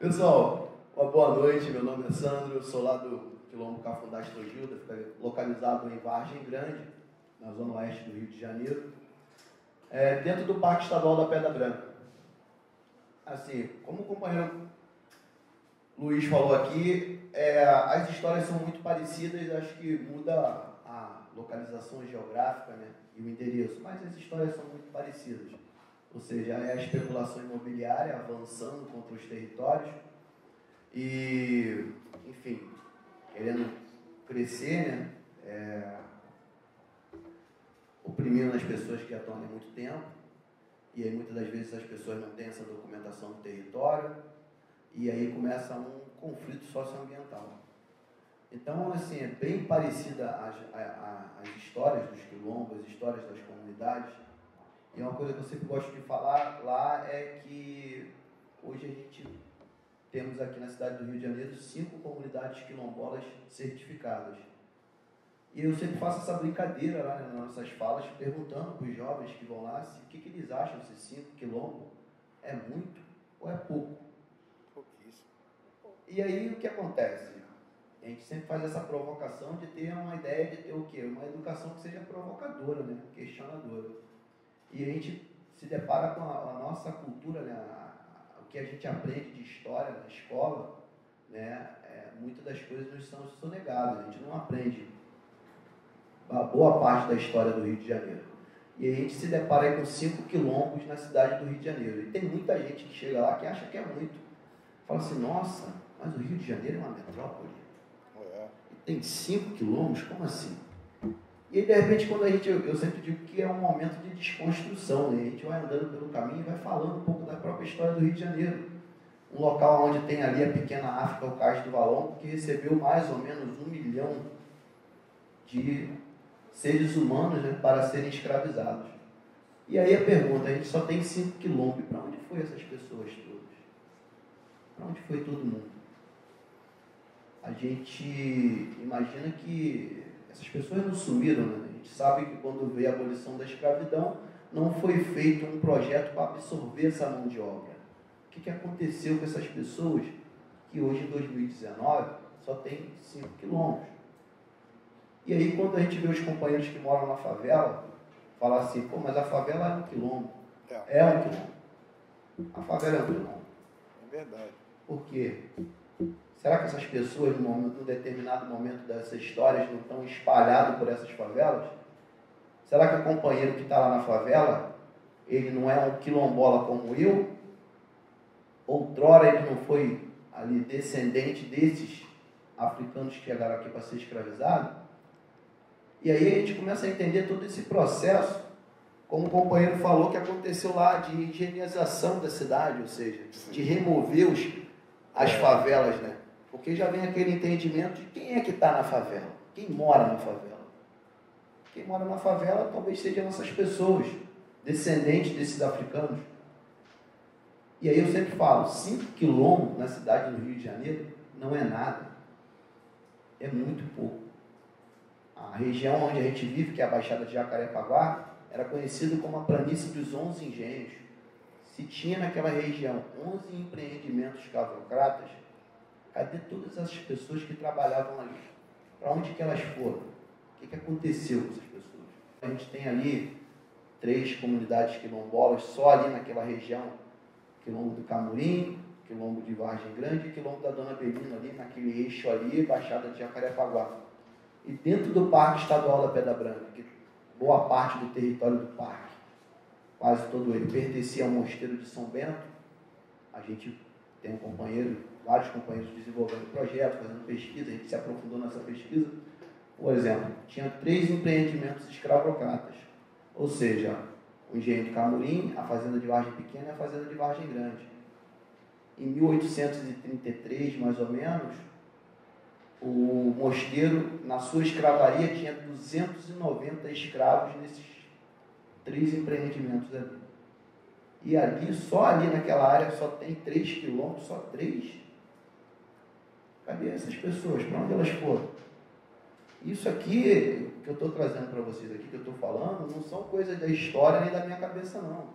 Pessoal, uma boa noite. Meu nome é Sandro, eu sou lá do Quilombo Cafundá Estrogilda, fica localizado em Vargem Grande, na zona oeste do Rio de Janeiro, dentro do Parque Estadual da Pedra Branca. Assim, como o companheiro Luiz falou aqui, as histórias são muito parecidas, acho que muda a localização geográfica, né, e o endereço, mas as histórias são muito parecidas. Ou seja, é a especulação imobiliária avançando contra os territórios e, enfim, querendo crescer, né, oprimindo as pessoas que já estão há muito tempo, e aí muitas das vezes as pessoas não têm essa documentação do território, e aí começa um conflito socioambiental. Então, assim, é bem parecida as histórias dos quilombos, as histórias das comunidades. E uma coisa que eu sempre gosto de falar lá é que hoje a gente temos aqui na cidade do Rio de Janeiro 5 comunidades quilombolas certificadas. E eu sempre faço essa brincadeira lá nas nossas falas, perguntando para os jovens que vão lá o que eles acham desses 5 quilombos. É muito ou é pouco? Pouquíssimo. E aí o que acontece? A gente sempre faz essa provocação de ter uma ideia de ter o quê? Uma educação que seja provocadora, né? Questionadora. E a gente se depara com a nossa cultura, né? O que a gente aprende de história na escola, né? Muitas das coisas nos são sonegadas, a gente não aprende a boa parte da história do Rio de Janeiro. E a gente se depara aí com 5 quilombos na cidade do Rio de Janeiro. E tem muita gente que chega lá que acha que é muito. Fala assim, nossa, mas o Rio de Janeiro é uma metrópole. E tem 5 quilombos? Como assim? E aí, de repente, quando eu sempre digo que é um momento de desconstrução, né? A gente vai andando pelo caminho e vai falando um pouco da própria história do Rio de Janeiro. Um local onde tem ali a pequena África, o Cais do Valongo, que recebeu mais ou menos 1 milhão de seres humanos, né, para serem escravizados. E aí a pergunta, a gente só tem 5 quilômetros, para onde foi essas pessoas todas? Para onde foi todo mundo? A gente imagina que essas pessoas não sumiram, né? A gente sabe que quando veio a abolição da escravidão, não foi feito um projeto para absorver essa mão de obra. O que aconteceu com essas pessoas que hoje, em 2019, só tem 5 quilômetros? E aí, quando a gente vê os companheiros que moram na favela, falar assim, pô, mas a favela é um quilombo. É um quilombo. A favela é um quilombo. É verdade. Por quê? Será que essas pessoas, num determinado momento dessas histórias, não estão espalhadas por essas favelas? Será que o companheiro que está lá na favela, ele não é um quilombola como eu? Outrora ele não foi ali descendente desses africanos que chegaram aqui para ser escravizados? E aí a gente começa a entender todo esse processo, como o companheiro falou, que aconteceu lá de higienização da cidade, ou seja, de remover as favelas, né? Porque já vem aquele entendimento de quem é que está na favela, quem mora na favela. Quem mora na favela talvez sejam essas pessoas, descendentes desses africanos. E aí eu sempre falo, 5 quilômetros na cidade do Rio de Janeiro não é nada, é muito pouco. A região onde a gente vive, que é a Baixada de Jacarepaguá, era conhecida como a planície dos 11 engenhos. Se tinha naquela região 11 empreendimentos escravocratas, cadê todas essas pessoas que trabalhavam ali? Para onde que elas foram? O que aconteceu com essas pessoas? A gente tem ali 3 comunidades quilombolas, só ali naquela região, Quilombo do Camurim, Quilombo de Vargem Grande e Quilombo da Dona Belina, ali naquele eixo ali, Baixada de Jacarepaguá. E dentro do Parque Estadual da Pedra Branca, que boa parte do território do parque, quase todo ele, pertencia ao Mosteiro de São Bento, a gente tem vários companheiros desenvolvendo projetos, fazendo pesquisa, a gente se aprofundou nessa pesquisa. Por exemplo, tinha 3 empreendimentos escravocratas, ou seja, o engenho de Camurim, a fazenda de Vargem Pequena e a fazenda de Vargem Grande. Em 1833, mais ou menos, o mosteiro, na sua escravaria, tinha 290 escravos nesses 3 empreendimentos ali. E ali, só ali naquela área, só tem 3 quilômetros, só 3. Cadê essas pessoas? Para onde elas foram? Isso aqui que eu estou trazendo para vocês aqui, que eu estou falando, não são coisas da história nem da minha cabeça, não.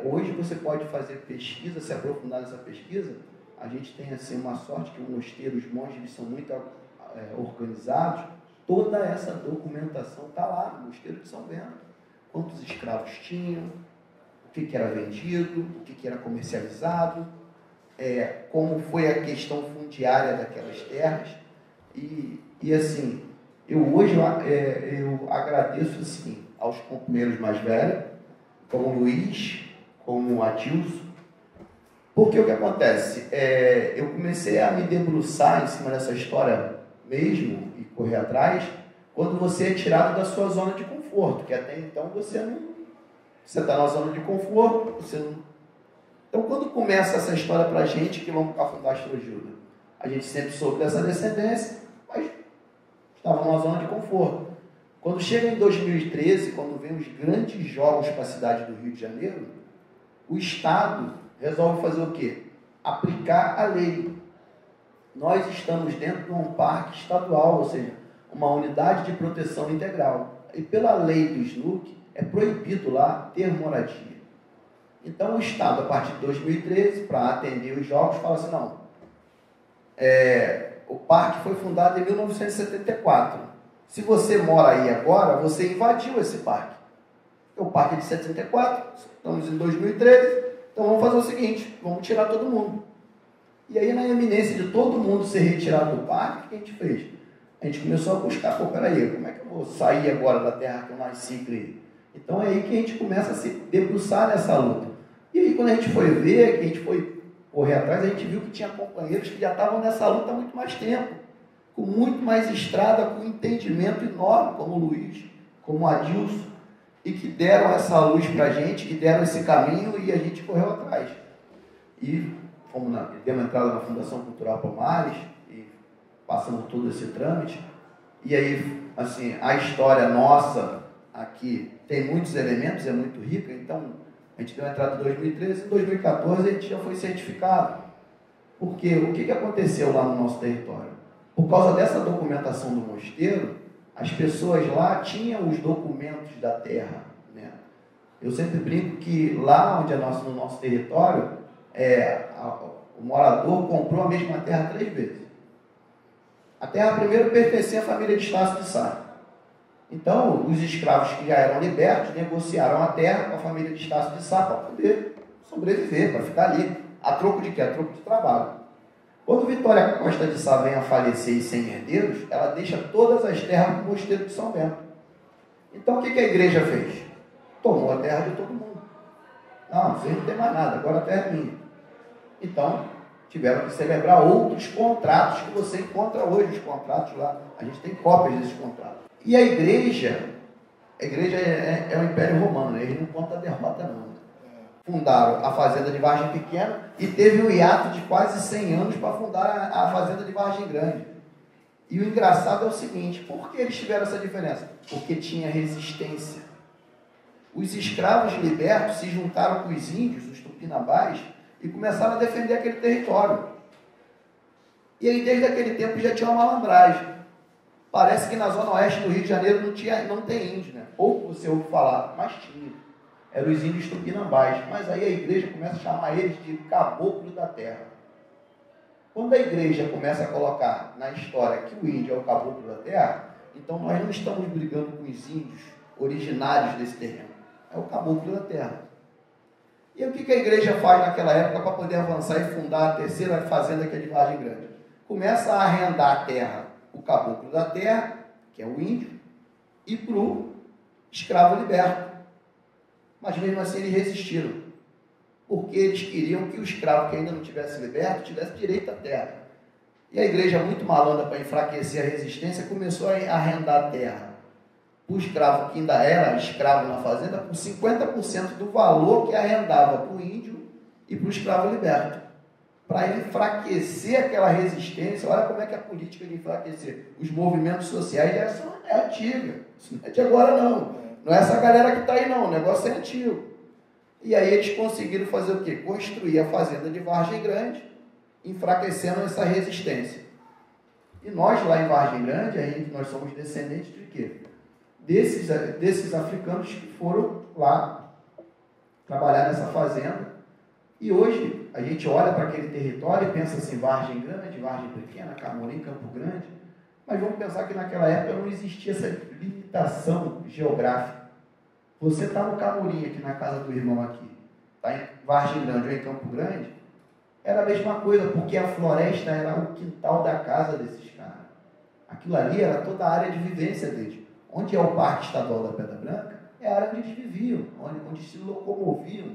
Hoje você pode fazer pesquisa, se aprofundar nessa pesquisa, a gente tem assim uma sorte que o mosteiro, os monges, eles são muito organizados. Toda essa documentação está lá no mosteiro de São Bento. Quantos escravos tinham, o que era vendido, o que era comercializado, como foi a questão fundiária daquelas terras. E assim, hoje eu agradeço assim, aos companheiros mais velhos, como o Luiz, como o Adilson, porque o que acontece? Eu comecei a me debruçar em cima dessa história mesmo e correr atrás, quando você é tirado da sua zona de conforto, que até então você está na zona de conforto, você não... Então, quando começa essa história para a gente, que vamos afundar a Astrogilda, a gente sempre soube dessa descendência, mas estava numa zona de conforto. Quando chega em 2013, quando vem os grandes jogos para a cidade do Rio de Janeiro, o Estado resolve fazer o quê? Aplicar a lei. Nós estamos dentro de um parque estadual, ou seja, uma unidade de proteção integral. E pela lei do SNUC, é proibido lá ter moradia. Então o Estado, a partir de 2013, para atender os jogos, fala assim, não, o parque foi fundado em 1974. Se você mora aí agora, você invadiu esse parque. O parque é de 74, estamos em 2013, então vamos fazer o seguinte, vamos tirar todo mundo. E aí, na iminência de todo mundo ser retirado do parque, o que a gente fez? A gente começou a buscar, peraí, como é que eu vou sair agora da terra que eu nasci e criei? Então é aí que a gente começa a se debruçar nessa luta. E aí, quando a gente foi ver, que a gente foi correr atrás, a gente viu que tinha companheiros que já estavam nessa luta há muito mais tempo, com muito mais estrada, com um entendimento enorme, como o Luiz, como o Adilson, e que deram essa luz para a gente, que deram esse caminho, e a gente correu atrás. E demos entrada na Fundação Cultural Palmares, e passamos todo esse trâmite, e aí, assim, a história nossa aqui tem muitos elementos, é muito rica, então a gente deu entrada em 2013, em 2014 a gente já foi certificado. Porque o que aconteceu lá no nosso território? Por causa dessa documentação do mosteiro, as pessoas lá tinham os documentos da terra, né? Eu sempre brinco que lá onde no nosso território, o morador comprou a mesma terra 3 vezes. A terra primeiro pertencia à família de Estácio de Sá. Então, os escravos que já eram libertos negociaram a terra com a família de Estácio de Sá para poder sobreviver, para ficar ali. A troco de quê? A troco de trabalho. Quando Vitória Costa de Sá vem a falecer e sem herdeiros, ela deixa todas as terras no mosteiro de São Bento. Então, o que a igreja fez? Tomou a terra de todo mundo. Não, vocês não tem mais nada, agora a terra é minha. Então, tiveram que celebrar outros contratos que você encontra hoje, os contratos lá. A gente tem cópias desses contratos. E a igreja é o Império Romano, né? Eles não contam a derrota, não. Fundaram a fazenda de Vargem Pequena e teve um hiato de quase 100 anos para fundar a fazenda de Vargem Grande. E o engraçado é o seguinte, por que eles tiveram essa diferença? Porque tinha resistência. Os escravos libertos se juntaram com os índios, os tupinambás, e começaram a defender aquele território. E aí, desde aquele tempo, já tinha uma malandragem. Parece que na zona oeste do Rio de Janeiro não tem índio, né? Pouco você ouve falar, mas tinha. Eram os índios tupinambás. Mas aí a igreja começa a chamar eles de caboclo da terra. Quando a igreja começa a colocar na história que o índio é o caboclo da terra, então nós não estamos brigando com os índios originários desse terreno. É o caboclo da terra. E o que a igreja faz naquela época para poder avançar e fundar a terceira fazenda que é de Vargem Grande? Começa a arrendar a terra, o caboclo da terra, que é o índio, e para o escravo liberto. Mas mesmo assim eles resistiram, porque eles queriam que o escravo que ainda não tivesse liberto tivesse direito à terra. E a igreja, muito malandra para enfraquecer a resistência, começou a arrendar a terra para o escravo que ainda era escravo na fazenda, por 50% do valor que arrendava para o índio e para o escravo liberto. Para enfraquecer aquela resistência. Olha como é que é a política de enfraquecer. Os movimentos sociais é antiga. Isso não é de agora, não. Não é essa galera que está aí, não. O negócio é antigo. E aí eles conseguiram fazer o quê? Construir a fazenda de Vargem Grande, enfraquecendo essa resistência. E nós, lá em Vargem Grande, nós somos descendentes de quê? Desses africanos que foram lá trabalhar nessa fazenda. E hoje a gente olha para aquele território e pensa assim, Vargem Grande, Vargem Pequena, Camorim, Campo Grande, mas vamos pensar que naquela época não existia essa limitação geográfica. Você está no Camorim, aqui na casa do irmão aqui, está em Vargem Grande ou em Campo Grande, era a mesma coisa, porque a floresta era o quintal da casa desses caras. Aquilo ali era toda a área de vivência deles. Onde é o Parque Estadual da Pedra Branca, é a área onde eles viviam, onde se locomoviam.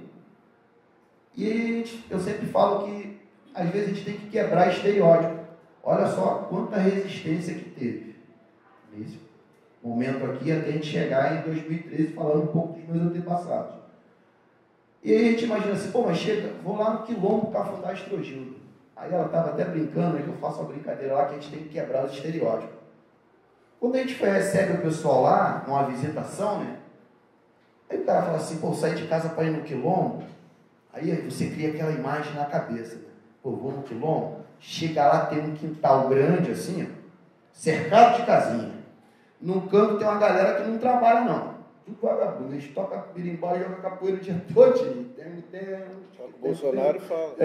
E eu sempre falo que, às vezes, a gente tem que quebrar estereótipo. Olha só quanta resistência que teve nesse momento aqui, até a gente chegar em 2013, falando um pouco dos meus antepassados. E aí a gente imagina assim, pô, mas chega, vou lá no Quilombo Cafundá Estrogildo. Aí ela estava até brincando, que eu faço uma brincadeira lá, que a gente tem que quebrar os estereótipos. Quando a gente recebe o pessoal lá, numa visitação, né? Aí o cara fala assim, pô, sair de casa para ir no Quilombo. Aí você cria aquela imagem na cabeça. Né? Pô, vou no Quilombo, chega lá, tem um quintal grande assim, ó, cercado de casinha. Num canto tem uma galera que não trabalha, não. Tudo vagabundo. Eles tocam birimbau e jogam capoeira o dia todo. O Bolsonaro fala.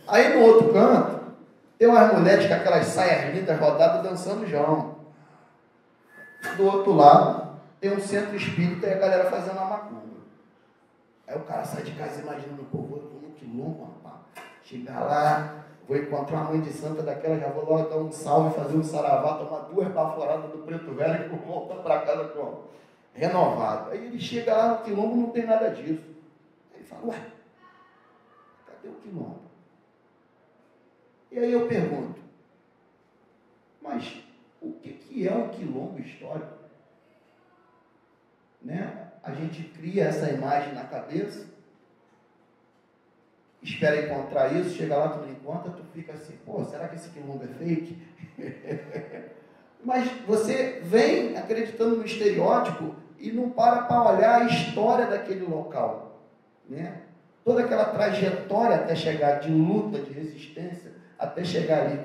Aí no outro canto, tem umas mulheres com aquelas saias lindas rodadas dançando João. Do outro lado, tem um centro espírita e a galera fazendo a macumba. Aí o cara sai de casa imaginando, pô, vou no Quilombo, rapaz. Chegar lá, vou encontrar uma mãe de santa daquela, já vou lá dar um salve, fazer um saravá, tomar 2 baforadas do preto velho e volta para casa com renovado. Aí ele chega lá no Quilombo, não tem nada disso. Aí ele fala, ué, cadê o Quilombo? E aí eu pergunto, mas o que é um quilombo histórico? Né? A gente cria essa imagem na cabeça, espera encontrar isso, chega lá, tu não encontra, tu fica assim, pô, será que esse quilombo é fake? Mas você vem acreditando no estereótipo e não para olhar a história daquele local, né? Toda aquela trajetória até chegar de luta, de resistência, até chegar ali.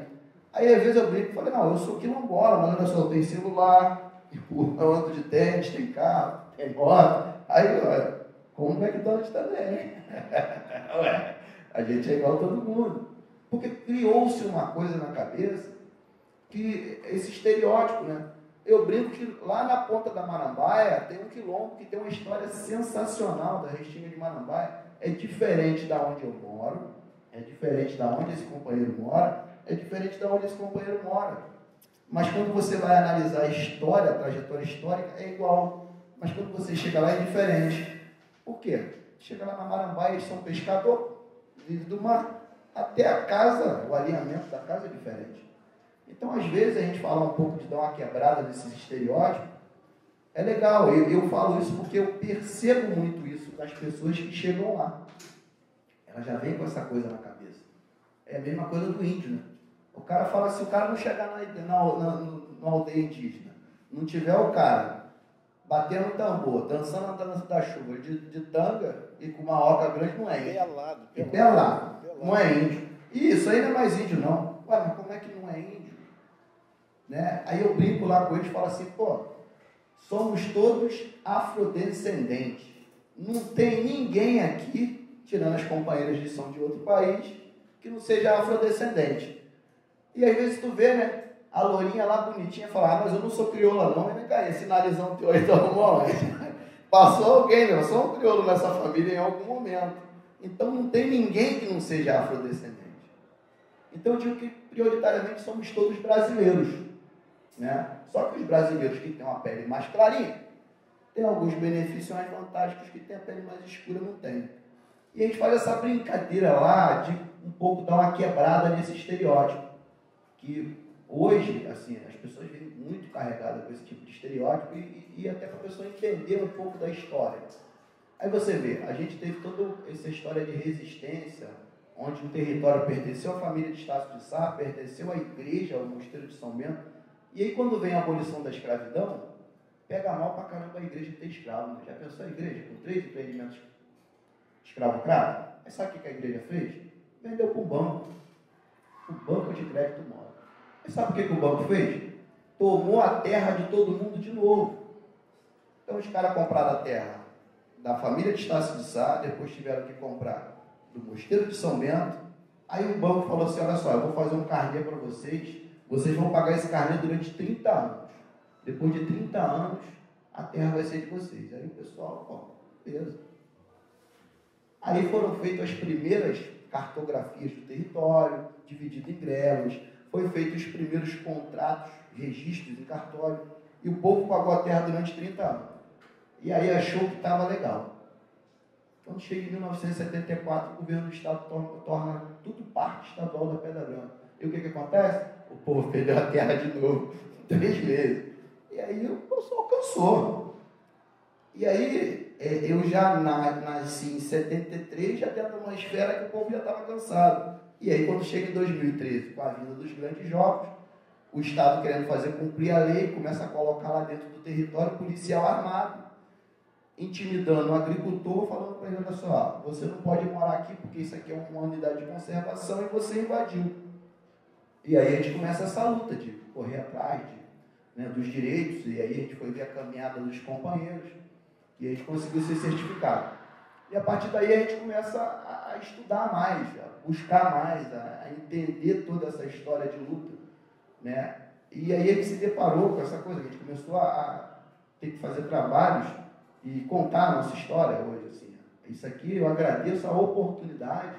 Aí às vezes eu brinco e falo, não, eu sou quilombola, mas olha só, eu tenho celular, eu ando de tênis, tem carro, tem moto. Aí, olha, como o McDonald's também. Ué, a gente é igual a todo mundo. Porque criou-se uma coisa na cabeça, que esse estereótipo, né? Eu brinco que lá na ponta da Marambaia tem um quilombo que tem uma história sensacional da Restinga de Marambaia. É diferente da onde eu moro, é diferente da onde esse companheiro mora, é diferente de onde esse companheiro mora. Mas quando você vai analisar a história, a trajetória histórica, é igual. Mas quando você chega lá, é diferente. Por quê? Chega lá na Marambaia, eles são pescador, vive do mar. Até a casa, o alinhamento da casa é diferente. Então, às vezes, a gente fala um pouco de dar uma quebrada nesses estereótipos. É legal, eu falo isso porque eu percebo muito isso das pessoas que chegam lá. Elas já vêm com essa coisa na cabeça. É a mesma coisa do índio, né? O cara fala, se o cara não chegar na aldeia indígena, não tiver o cara batendo tambor, dançando a dança da chuva, de tanga e com uma oca grande, não é índio. Pelado. Não é índio. E isso aí não é mais índio, não. Ué, mas como é que não é índio? Né? Aí eu brinco lá com eles e falo assim, pô, somos todos afrodescendentes. Não tem ninguém aqui, tirando as companheiras de som de outro país, que não seja afrodescendente. E às vezes tu vê, né, a lourinha lá bonitinha fala, mas eu não sou crioula não, e vem cá, esse narizão teu aí tá bom, passou alguém, né? Eu sou um crioulo nessa família em algum momento. Então não tem ninguém que não seja afrodescendente. Então eu digo que prioritariamente somos todos brasileiros, né? Só que os brasileiros que têm uma pele mais clarinha, tem alguns benefícios mais fantásticos que têm a pele mais escura, não tem. E a gente faz essa brincadeira lá de um pouco dar uma quebrada nesse estereótipo. Que hoje, assim, as pessoas vêm muito carregadas com esse tipo de estereótipo e até para a pessoa entender um pouco da história. Aí você vê, a gente teve toda essa história de resistência, onde o território pertenceu à família de Estácio de Sá, pertenceu à igreja, ao mosteiro de São Bento. E aí quando vem a abolição da escravidão, pega mal pra caramba a igreja ter escravo. Né? Já pensou a igreja com 3 empreendimentos escravocratas? Mas sabe o que a igreja fez? Vendeu para o banco. O banco de crédito móvel. Mas sabe o que o banco fez? Tomou a terra de todo mundo de novo. Então os caras compraram a terra da família de Estácio de Sá, depois tiveram que comprar do Mosteiro de São Bento. Aí o banco falou assim, olha só, eu vou fazer um carnê para vocês vão pagar esse carnê durante 30 anos. Depois de 30 anos, a terra vai ser de vocês. Aí o pessoal, ó, beleza. Aí foram feitas as primeiras cartografias do território, dividido em grelos, foi feitos os primeiros contratos, registros em cartório, e o povo pagou a terra durante 30 anos. E aí achou que estava legal. Quando chega em 1974, o governo do estado torna tudo parque estadual da Pedra Branca. E o que acontece? O povo perdeu a terra de novo, 3 meses. E aí o pessoal cansou. E aí, eu já nasci em 73, já dentro de uma esfera que o povo já estava cansado. E aí, quando chega em 2013, com a vinda dos grandes jogos, o Estado querendo fazer cumprir a lei, começa a colocar lá dentro do território policial armado, intimidando o agricultor, falando para ele, olha só, você não pode morar aqui porque isso aqui é uma unidade de conservação e você invadiu. E aí a gente começa essa luta de correr atrás dos direitos, e aí a gente foi ver a caminhada dos companheiros, e a gente conseguiu ser certificado. E a partir daí a gente começa a estudar mais, a buscar mais, a entender toda essa história de luta, né? E aí ele se deparou com essa coisa, a gente começou a ter que fazer trabalhos e contar a nossa história hoje, assim. Isso aqui, eu agradeço a oportunidade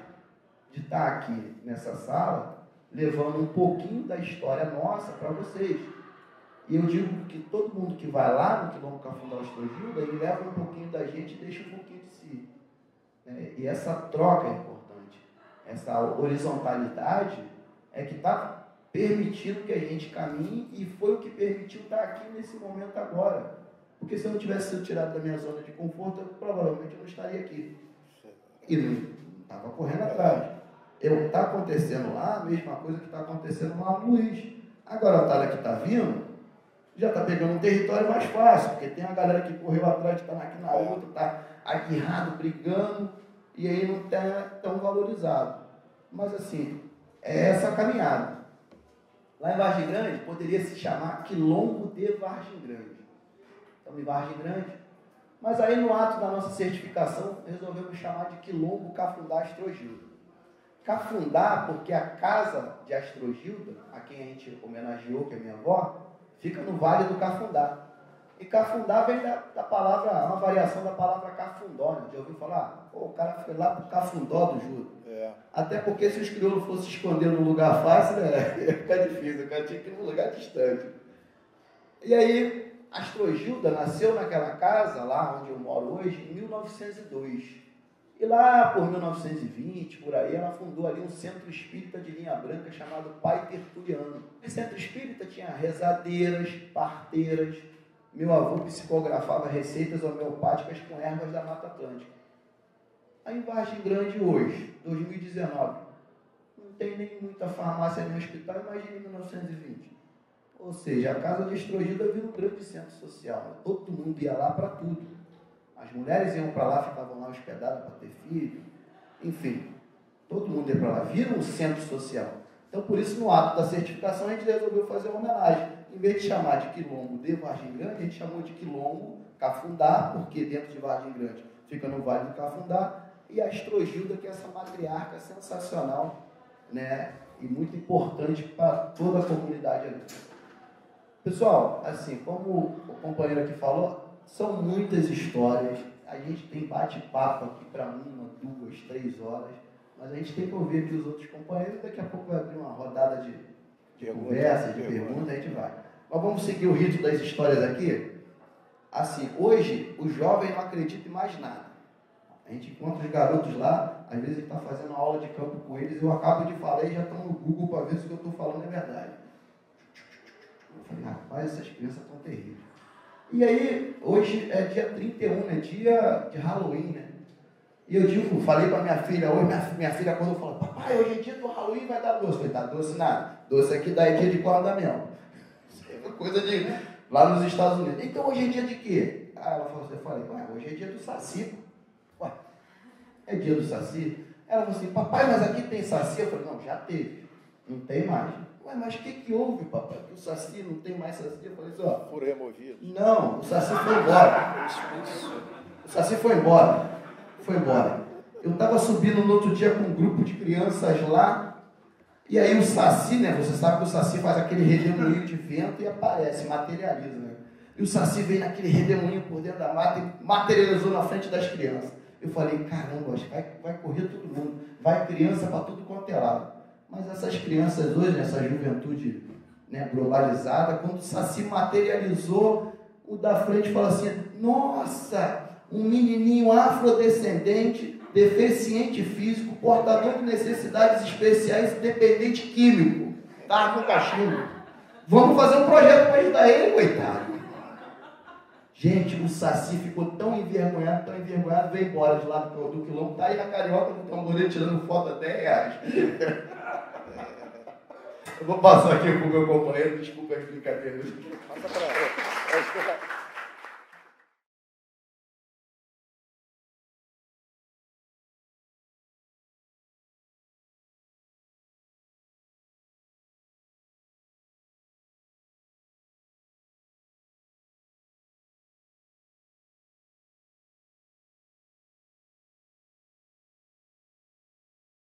de estar aqui nessa sala, levando um pouquinho da história nossa para vocês. E eu digo que todo mundo que vai lá no Quilombo Cafundá Ostrogilda, ele leva um pouquinho da gente e deixa um pouquinho de si. E essa troca é importante. Essa horizontalidade é que está permitindo que a gente caminhe, e foi o que permitiu estar aqui nesse momento agora. Porque se eu não tivesse sido tirado da minha zona de conforto, eu provavelmente não estaria aqui. E não estava correndo atrás. Está acontecendo lá a mesma coisa que está acontecendo lá no Luiz. Agora a Otália que está vindo, já está pegando um território mais fácil, porque tem a galera que correu atrás, está aqui na luta, está aguerrado, brigando, e aí não está tão valorizado. Mas assim, é essa caminhada. Lá em Vargem Grande, poderia se chamar Quilombo de Vargem Grande. Estamos em Vargem Grande. Mas aí no ato da nossa certificação, resolvemos chamar de Quilombo Cafundá Astrogilda. Cafundá, porque a casa de Astrogilda, a quem a gente homenageou, que é minha avó, fica no Vale do Cafundá. E Cafundá vem da palavra, uma variação da palavra cafundó, né? Já ouviu falar? Pô, o cara foi lá pro Cafundó do Juro. Até porque se os crioulos fossem esconder num lugar fácil, ia ficar difícil, o cara tinha que ir num lugar distante. E aí, Astrogilda nasceu naquela casa, lá onde eu moro hoje, em 1902. E lá por 1920, por aí, ela fundou ali um centro espírita de linha branca chamado Pai Tertuliano. Esse centro espírita tinha rezadeiras, parteiras. Meu avô psicografava receitas homeopáticas com ervas da Mata Atlântica. Aí em Vargem Grande hoje, 2019, não tem nem muita farmácia nem hospital, imagine em 1920. Ou seja, a casa de Astrogilda virou um grande centro social. Todo mundo ia lá para tudo. As mulheres iam para lá, ficavam lá hospedadas para ter filho. Enfim, todo mundo ia para lá. Vira um centro social. Então, por isso, no ato da certificação, a gente resolveu fazer uma homenagem. Em vez de chamar de Quilombo de Vargem Grande, a gente chamou de Quilombo Cafundá, porque dentro de Vargem Grande fica no Vale do Cafundá, e a Astrogilda, que é essa matriarca sensacional, né, e muito importante para toda a comunidade ali. Pessoal, assim, como o companheiro aqui falou, são muitas histórias, a gente tem bate-papo aqui para 1, 2, 3 horas, mas a gente tem que ouvir aqui os outros companheiros, daqui a pouco vai abrir uma rodada de conversa, de pergunta, a gente vai. Mas vamos seguir o rito das histórias aqui. Assim, hoje, o jovem não acredita em mais nada. A gente encontra os garotos lá, às vezes a gente está fazendo aula de campo com eles, eu acabo de falar e já estão no Google para ver se o que eu estou falando é verdade. Eu falei, rapaz, essas crianças estão terríveis. E aí, hoje é dia 31, né? Dia de Halloween, né? E eu falei para minha filha hoje, minha filha quando falou, papai, hoje é dia do Halloween, vai dar doce. Eu falei, tá doce nada. Doce aqui dá dia de corda mel. Isso é uma coisa de lá nos Estados Unidos. Então hoje é dia de quê? Ela falou assim, eu falei, hoje é dia do Saci. Ué, é dia do Saci? Ela falou assim, papai, mas aqui tem Saci? Eu falei, não, já teve, não tem mais. Ué, mas o que houve, papai? Que o Saci não tem mais Saci? Eu falei assim, ó. Foram removidos. Não, o Saci foi embora. O Saci foi embora. Foi embora. Eu estava subindo no outro dia com um grupo de crianças lá, e aí o Saci, né? Você sabe que o Saci faz aquele redemoinho de vento e aparece, materializa, né? E o Saci veio naquele redemoinho por dentro da mata e materializou na frente das crianças. Eu falei, caramba, acho que vai correr todo mundo, vai criança para tudo quanto é lado. Mas essas crianças hoje, nessa juventude, né, globalizada, quando o Saci materializou, o da frente falou assim, nossa, um menininho afrodescendente, deficiente físico, portador de necessidades especiais e dependente químico. Tá com cachimbo. Vamos fazer um projeto para ajudar ele, coitado. Gente, o Saci ficou tão envergonhado, veio embora de lá do quilombo, tá aí na Carioca, no Tamborete, tirando foto a R$10. Eu vou passar aqui pro meu companheiro, desculpa as brincadeiras. Passa pra ela.